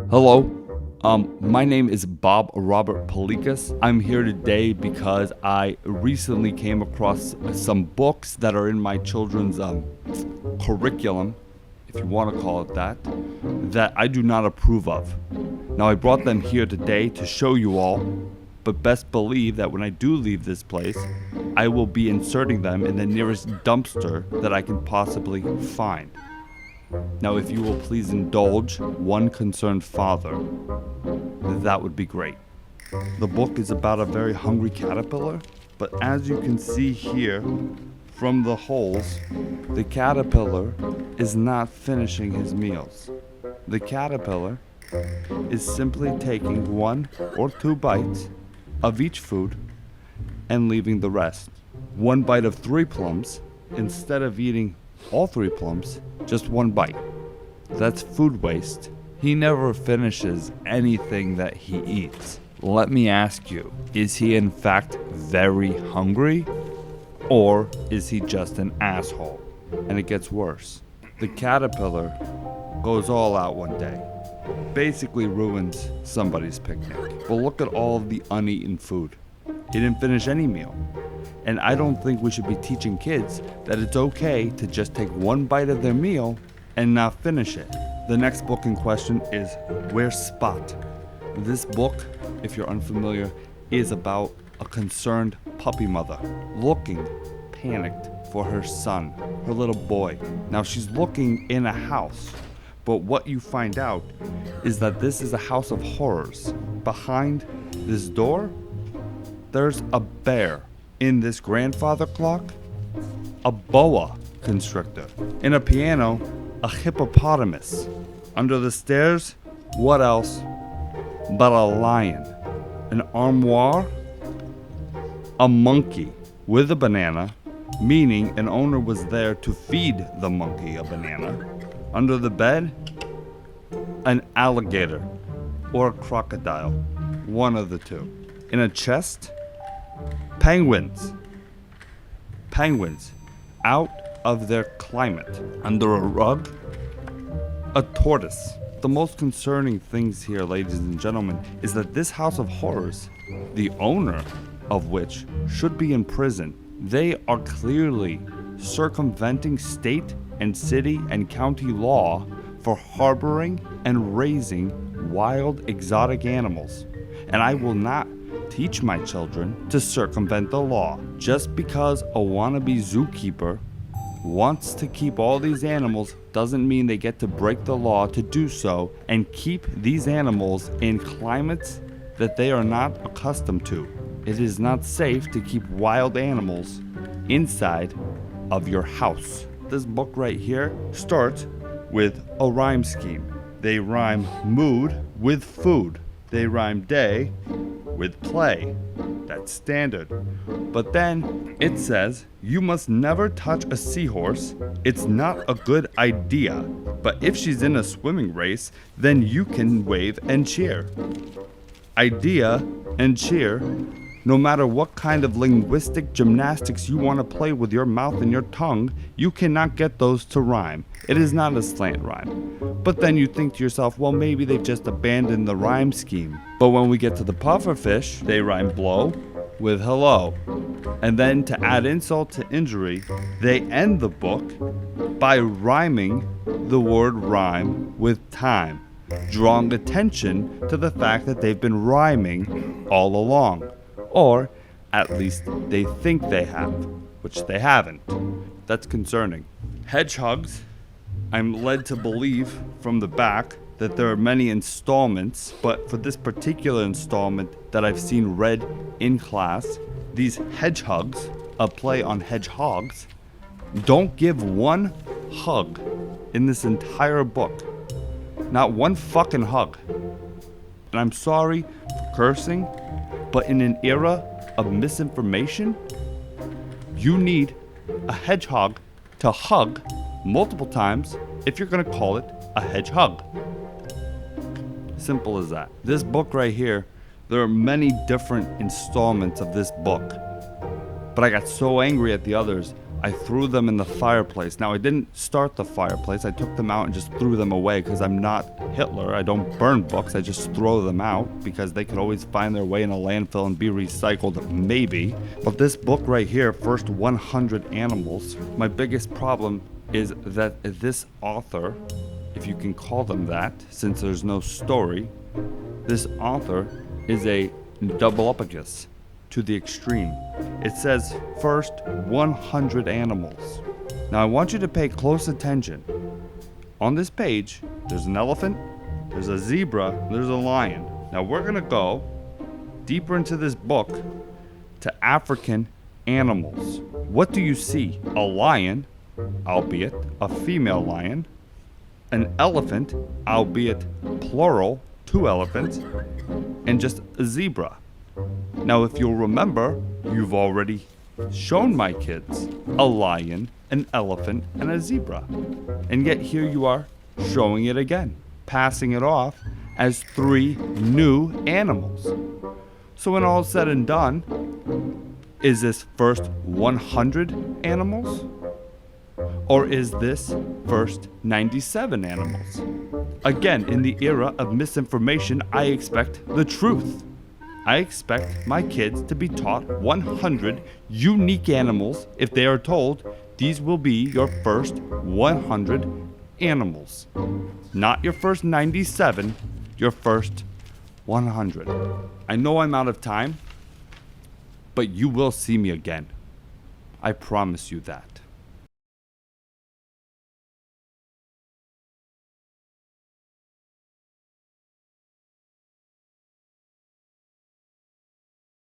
Hello. My name is Robert Paulikas. I'm here today because I recently came across some books that are in my children's curriculum, if you want to call it that I do not approve of. Now, I brought them here today to show you all, but best believe that when I do leave this place, I will be inserting them in the nearest dumpster that I can possibly find. Now, if you will please indulge one concerned father, that would be great. The book is about a very hungry caterpillar, but as you can see here from the holes, the caterpillar is not finishing his meals. The caterpillar is simply taking 1 or 2 bites of each food and leaving the rest. 1 bite of 3 plums instead of eating all 3 plums, just 1 bite. That's food waste. He never finishes anything that he eats. Let me ask you, is he in fact very hungry? Or is he just an asshole? And it gets worse. The caterpillar goes all out one day. Basically ruins somebody's picnic. But look at all of the uneaten food. He didn't finish any meal. And I don't think we should be teaching kids that it's okay to just take 1 bite of their meal and not finish it. The next book in question is Where's Spot? This book, if you're unfamiliar, is about a concerned puppy mother looking panicked for her son, her little boy. Now she's looking in a house, but what you find out is that this is a house of horrors. Behind this door, there's a bear. In this grandfather clock, a boa constrictor. In a piano, a hippopotamus. Under the stairs, what else but a lion? An armoire, a monkey with a banana, meaning an owner was there to feed the monkey a banana. Under the bed, an alligator or a crocodile, one of the two. In a chest, penguins out of their climate. Under a rug, a tortoise. The most concerning things here, ladies and gentlemen, is that this house of horrors, the owner of which should be in prison, they are clearly circumventing state and city and county law for harboring and raising wild exotic animals. And I will not teach my children to circumvent the law. Just because a wannabe zookeeper wants to keep all these animals doesn't mean they get to break the law to do so and keep these animals in climates that they are not accustomed to. It is not safe to keep wild animals inside of your house. This book right here starts with a rhyme scheme. They rhyme mood with food. They rhyme day with play. That's standard. But then it says, you must never touch a seahorse. It's not a good idea. But if she's in a swimming race, then you can wave and cheer. Idea and cheer. No matter what kind of linguistic gymnastics you want to play with your mouth and your tongue, you cannot get those to rhyme. It is not a slant rhyme. But then you think to yourself, well, maybe they've just abandoned the rhyme scheme. But when we get to the pufferfish, they rhyme blow with hello. And then to add insult to injury, they end the book by rhyming the word rhyme with time, drawing attention to the fact that they've been rhyming all along. Or at least they think they have, which they haven't. That's concerning. Hedgehugs, I'm led to believe from the back that there are many installments, but for this particular installment that I've seen read in class, these hedgehugs, a play on hedgehogs, don't give 1 hug in this entire book. Not 1 fucking hug. And I'm sorry for cursing, but in an era of misinformation, you need a hedgehog to hug multiple times if you're gonna call it a hedgehog. Simple as that. This book right here, there are many different installments of this book. But I got so angry at the others, I threw them in the fireplace. Now, I didn't start the fireplace. I took them out and just threw them away because I'm not Hitler. I don't burn books. I just throw them out because they could always find their way in a landfill and be recycled, maybe. But this book right here, First 100 Animals, my biggest problem is that this author, if you can call them that, since there's no story, this author is a double-upicus to the extreme. It says first 100 animals. Now I want you to pay close attention. On this page, there's an elephant, there's a zebra, there's a lion. Now we're gonna go deeper into this book to African animals. What do you see? A lion, albeit a female lion, an elephant, albeit plural, 2 elephants, and just a zebra. Now, if you'll remember, you've already shown my kids a lion, an elephant, and a zebra. And yet here you are showing it again, passing it off as 3 new animals. So when all's said and done, is this first 100 animals? Or is this first 97 animals? Again, in the era of misinformation, I expect the truth. I expect my kids to be taught 100 unique animals if they are told these will be your first 100 animals. Not your first 97, your first 100. I know I'm out of time, but you will see me again. I promise you that.